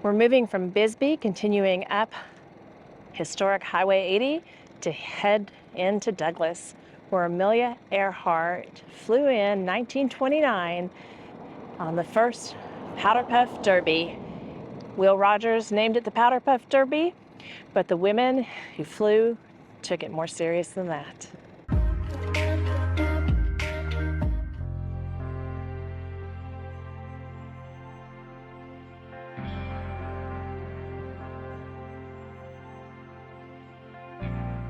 We're moving from Bisbee, continuing up Historic Highway 80 to head into Douglas, where Amelia Earhart flew in 1929 on the first Powder Puff Derby. Will Rogers named it the Powder Puff Derby, but the women who flew took it more serious than that.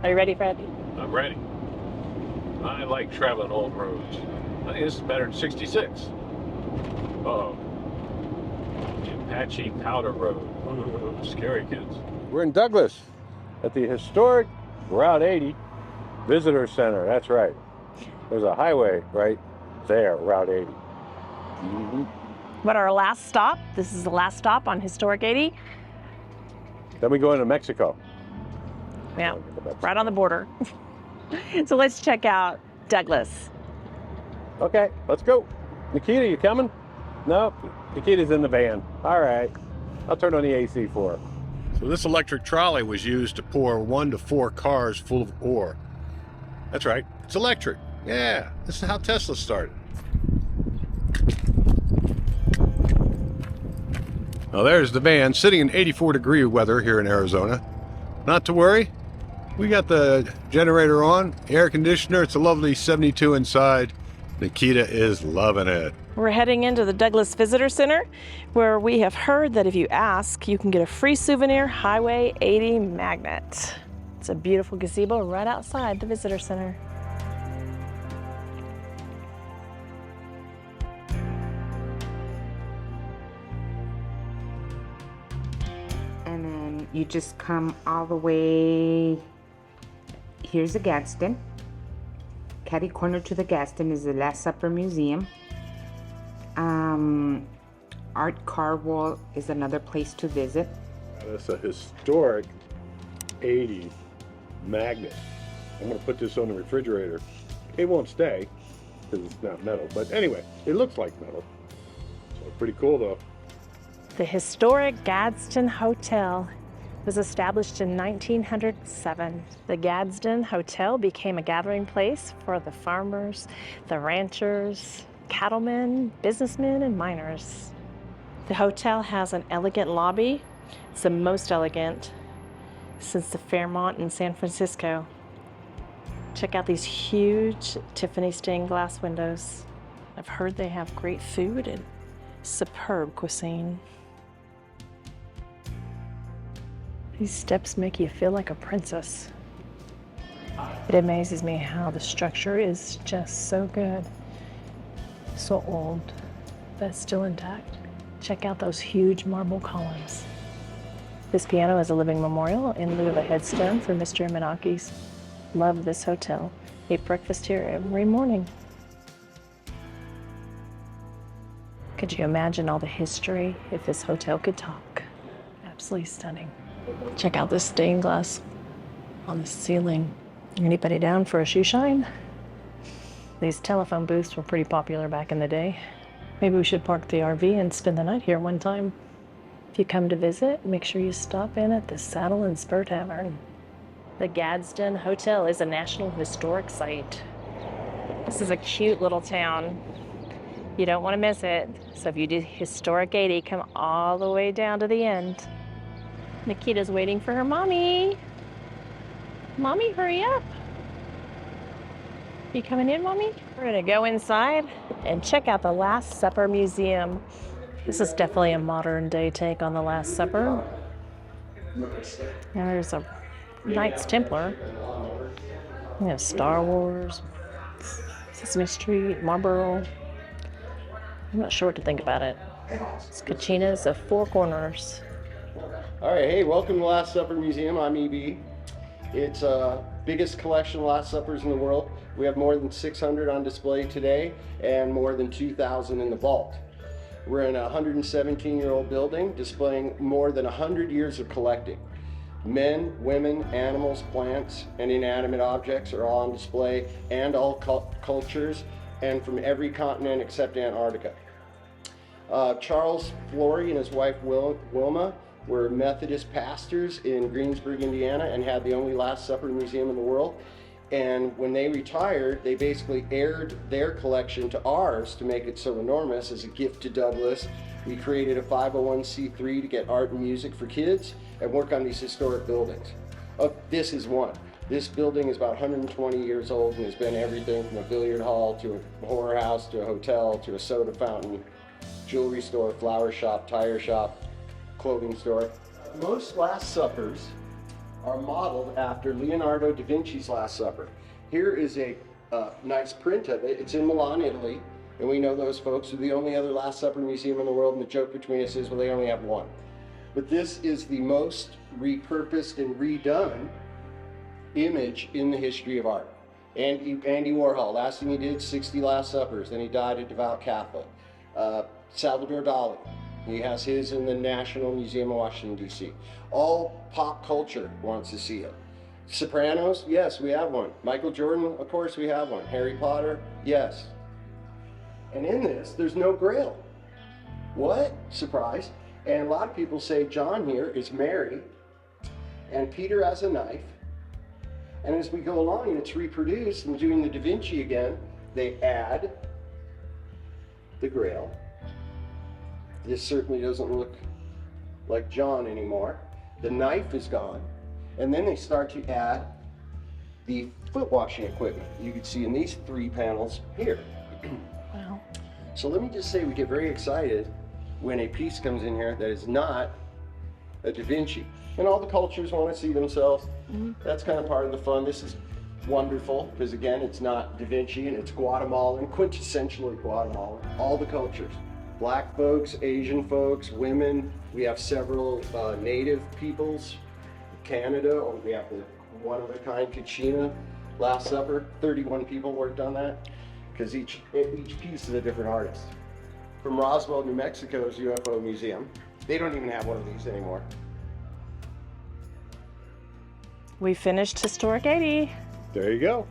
Are you ready, Fred? I'm ready. I like traveling old roads. I think this is better than 66. Uh-oh. The Apache Powder Road. Scary, kids. We're in Douglas at the historic Route 80 Visitor Center. That's right. There's a highway right there, Route 80. But our last stop, this is the last stop on Historic 80. Then we go into Mexico. Yeah, right on the border. So let's check out Douglas. Okay, let's go. Nikita, you coming? No, Nikita's in the van. All right, I'll turn on the AC for her. So this electric trolley was used to pour 1 to 4 cars full of ore. That's right, it's electric. Yeah, this is how Tesla started. Now there's the van sitting in 84-degree weather here in Arizona. Not to worry. We got the generator on, air conditioner. It's a lovely 72 inside. Nikita is loving it. We're heading into the Douglas Visitor Center, where we have heard that if you ask, you can get a free souvenir Highway 80 magnet. It's a beautiful gazebo right outside the Visitor Center. And then you just come all the way. Here's the Gadsden. Catty corner to the Gadsden is the Last Supper Museum. Art Carwell is another place to visit. That's a historic 80s magnet. I'm going to put this on the refrigerator. It won't stay because it's not metal. But anyway, it looks like metal. So pretty cool though. The Historic Gadsden Hotel was established in 1907. The Gadsden Hotel became a gathering place for the farmers, the ranchers, cattlemen, businessmen, and miners. The hotel has an elegant lobby. It's the most elegant since the Fairmont in San Francisco. Check out these huge Tiffany stained glass windows. I've heard they have great food and superb cuisine. These steps make you feel like a princess. It amazes me how the structure is just so good. So old, but still intact. Check out those huge marble columns. This piano is a living memorial in lieu of a headstone for Mr. Menakis. Love this hotel. Eat breakfast here every morning. Could you imagine all the history if this hotel could talk? Absolutely stunning. Check out this stained glass on the ceiling. Anybody down for a shoe shine? These telephone booths were pretty popular back in the day. Maybe we should park the RV and spend the night here one time. If you come to visit, make sure you stop in at the Saddle and Spur Tavern. The Gadsden Hotel is a National Historic Site. This is a cute little town. You don't want to miss it. So if you do Historic 80, come all the way down to the end. Nikita's waiting for her mommy. Mommy, hurry up. You coming in, Mommy? We're gonna go inside and check out the Last Supper Museum. This is definitely a modern day take on the Last Supper. Now there's a Knights Templar. We have Star Wars, Sesame Street, Marlboro. I'm not sure what to think about it. It's Kachinas of Four Corners. All right, hey, welcome to the Last Supper Museum. I'm EB. It's biggest collection of Last Suppers in the world. We have more than 600 on display today and more than 2,000 in the vault. We're in a 117-year-old building displaying more than 100 years of collecting. Men, women, animals, plants, and inanimate objects are all on display, and all cultures, and from every continent except Antarctica. Charles Flory and his wife Wilma were Methodist pastors in Greensburg, Indiana, and had the only Last Supper museum in the world. And when they retired, they basically aired their collection to ours to make it so enormous as a gift to Douglas. We created a 501c3 to get art and music for kids and work on these historic buildings. Oh, this is one. This building is about 120 years old and has been everything from a billiard hall to a horror house to a hotel to a soda fountain, jewelry store, flower shop, tire shop, clothing store. Most Last Suppers are modeled after Leonardo da Vinci's Last Supper. Here is a nice print of it. It's in Milan, Italy, and we know those folks are the only other Last Supper museum in the world, and the joke between us is, well, they only have one. But this is the most repurposed and redone image in the history of art. Andy Warhol, last thing he did, 60 Last Suppers, then he died a devout Catholic. Salvador Dali, he has his in the National Museum of Washington, D.C. All pop culture wants to see it. Sopranos, yes, we have one. Michael Jordan, of course we have one. Harry Potter, yes. And in this, there's no Grail. What? Surprise. And a lot of people say John here is Mary, and Peter has a knife. And as we go along and it's reproduced and doing the Da Vinci again, they add the Grail. This certainly doesn't look like John anymore. The knife is gone. And then they start to add the foot washing equipment. You can see in these 3 panels here. Wow. So let me just say we get very excited when a piece comes in here that is not a Da Vinci. And all the cultures want to see themselves. That's kind of part of the fun. This is wonderful because again, it's not Da Vinci and it's Guatemalan, quintessentially Guatemalan. All the cultures. Black folks, Asian folks, women. We have several native peoples. Canada, or we have the one-of-a-kind Kachina Last Supper. 31 people worked on that because each piece is a different artist. From Roswell, New Mexico's UFO Museum. They don't even have one of these anymore. We finished Historic 80. There you go.